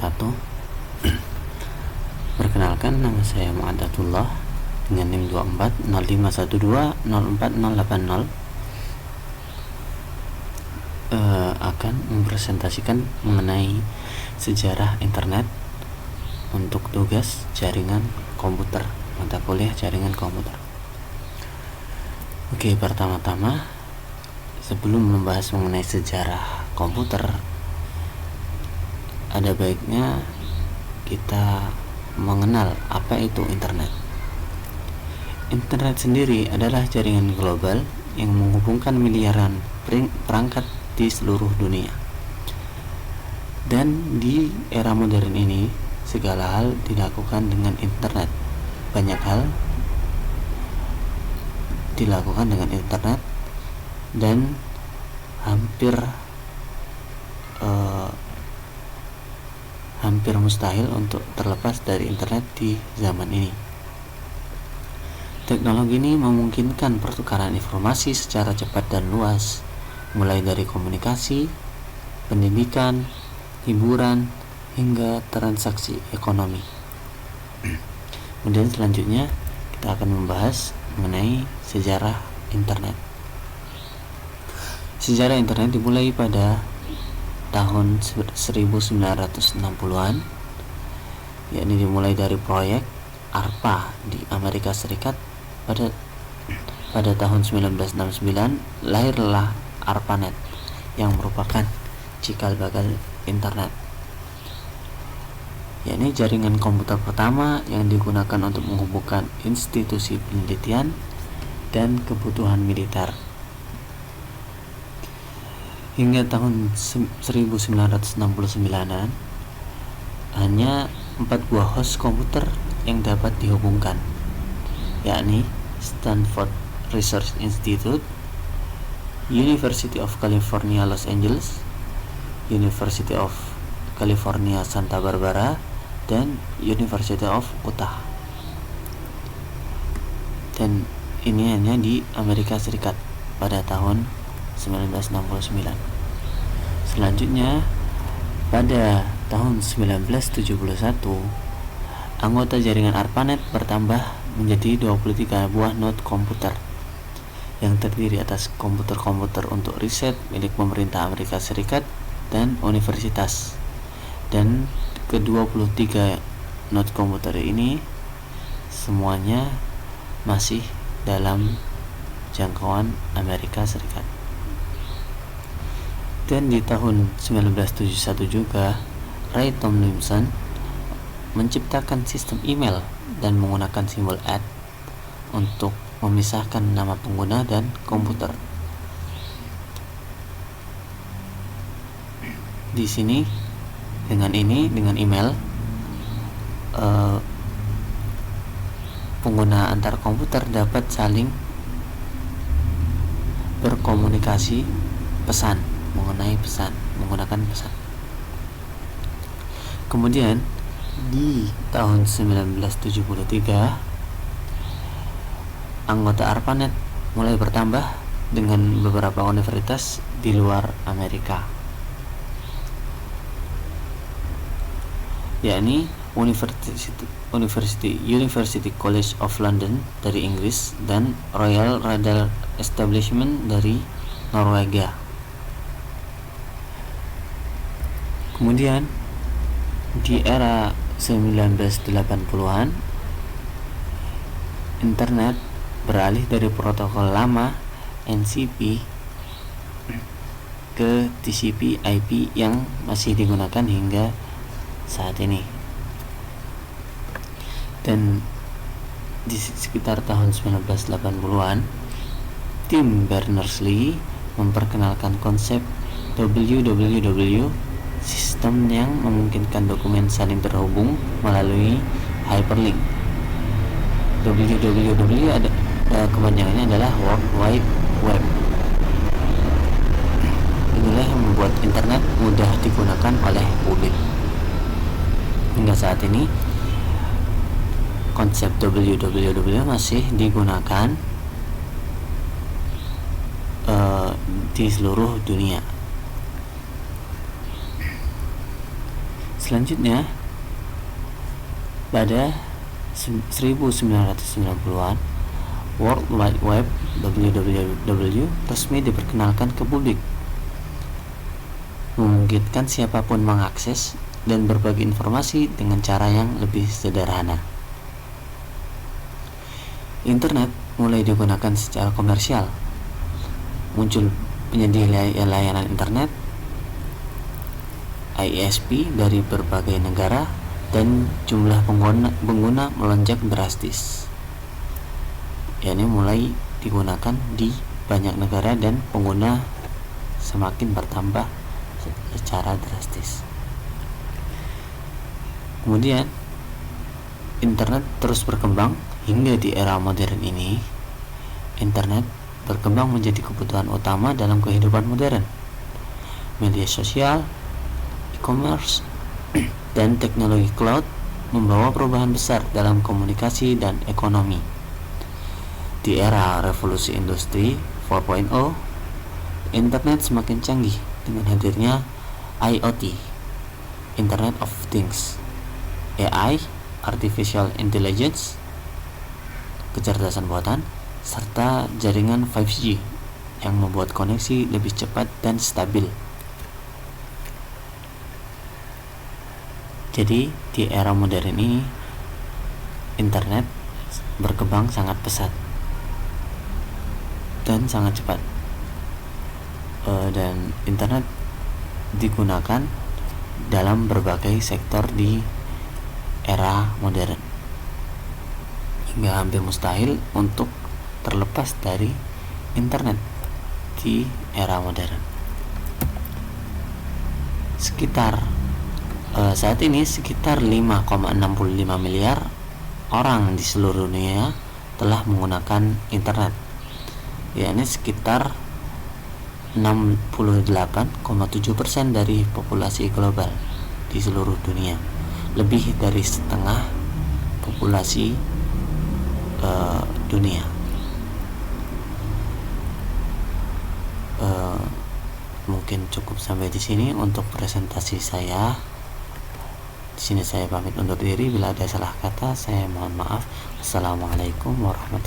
wabarakatuh. Perkenalkan, nama saya Mu'addatullah dengan NIM 2405120480, akan mempresentasikan mengenai sejarah internet untuk tugas jaringan komputer, mata kuliah jaringan komputer. Oke, pertama-tama sebelum membahas mengenai sejarah komputer, ada baiknya kita mengenal apa itu internet. Internet sendiri adalah jaringan global yang menghubungkan miliaran perangkat di seluruh dunia. Dan di era modern ini, segala hal dilakukan dengan internet. Banyak hal dilakukan dengan internet dan hampir mustahil untuk terlepas dari internet di zaman ini. Teknologi ini memungkinkan pertukaran informasi secara cepat dan luas, mulai dari komunikasi, pendidikan, hiburan, hingga transaksi ekonomi. Kemudian selanjutnya kita akan membahas mengenai sejarah internet. Sejarah internet dimulai pada tahun 1960-an, yakni dimulai dari proyek ARPA di Amerika Serikat. Pada tahun 1969 lahirlah ARPANET yang merupakan cikal bakal internet, yakni jaringan komputer pertama yang digunakan untuk menghubungkan institusi penelitian dan kebutuhan militer. Hingga tahun 1969-an, hanya 4 buah host komputer yang dapat dihubungkan, yakni Stanford Research Institute, University of California Los Angeles, University of California Santa Barbara, dan University of Utah. Dan ini hanya di Amerika Serikat pada tahun 1969. Selanjutnya, pada tahun 1971, anggota jaringan ARPANET bertambah menjadi 23 buah node komputer yang terdiri atas komputer-komputer untuk riset milik pemerintah Amerika Serikat dan universitas. Dan ke-23 node komputer ini semuanya masih dalam jangkauan Amerika Serikat. Dan di tahun 1971 juga, Ray Tomlinson menciptakan sistem email dan menggunakan simbol @ untuk memisahkan nama pengguna dan komputer. Di sini dengan email, pengguna antar komputer dapat saling berkomunikasi menggunakan pesan. Kemudian di tahun 1973, anggota ARPANET mulai bertambah dengan beberapa universitas di luar Amerika, yakni University College of London dari Inggris dan Royal Radar Establishment dari Norwegia. Kemudian di era 1980-an, internet beralih dari protokol lama NCP ke TCP/IP yang masih digunakan hingga saat ini. Dan di sekitar tahun 1980-an, Tim Berners-Lee memperkenalkan konsep WWW, sistem yang memungkinkan dokumen saling terhubung melalui hyperlink. WWW kepanjangannya adalah World Wide Web. Inilah yang membuat internet mudah digunakan oleh publik. Hingga saat ini, konsep WWW masih digunakan di seluruh dunia. Selanjutnya, pada 1990-an, World Wide Web (WWW) resmi diperkenalkan ke publik, memungkinkan siapapun mengakses dan berbagi informasi dengan cara yang lebih sederhana. Internet mulai digunakan secara komersial. Muncul penyedia layanan internet ISP dari berbagai negara dan jumlah pengguna melonjak drastis. Ini mulai digunakan di banyak negara dan pengguna semakin bertambah secara drastis. Kemudian internet terus berkembang hingga di era modern ini. Internet berkembang menjadi kebutuhan utama dalam kehidupan modern. Media sosial, e-commerce, dan teknologi cloud membawa perubahan besar dalam komunikasi dan ekonomi. Di era revolusi industri 4.0, internet semakin canggih dengan hadirnya IoT, Internet of Things, AI, Artificial Intelligence, kecerdasan buatan, serta jaringan 5G yang membuat koneksi lebih cepat dan stabil. Jadi, di era modern ini, internet berkembang sangat pesat dan sangat cepat. Dan internet digunakan dalam berbagai sektor di era modern, hingga hampir mustahil untuk terlepas dari internet di era modern. Saat ini sekitar 5,65 miliar orang di seluruh dunia telah menggunakan internet, yakni sekitar 68,7% dari populasi global di seluruh dunia, lebih dari setengah populasi dunia. Mungkin cukup sampai di sini untuk presentasi saya. Di sini saya pamit undur diri. Bila ada salah kata, saya mohon maaf. Assalamualaikum warahmatullahi wabarakatuh.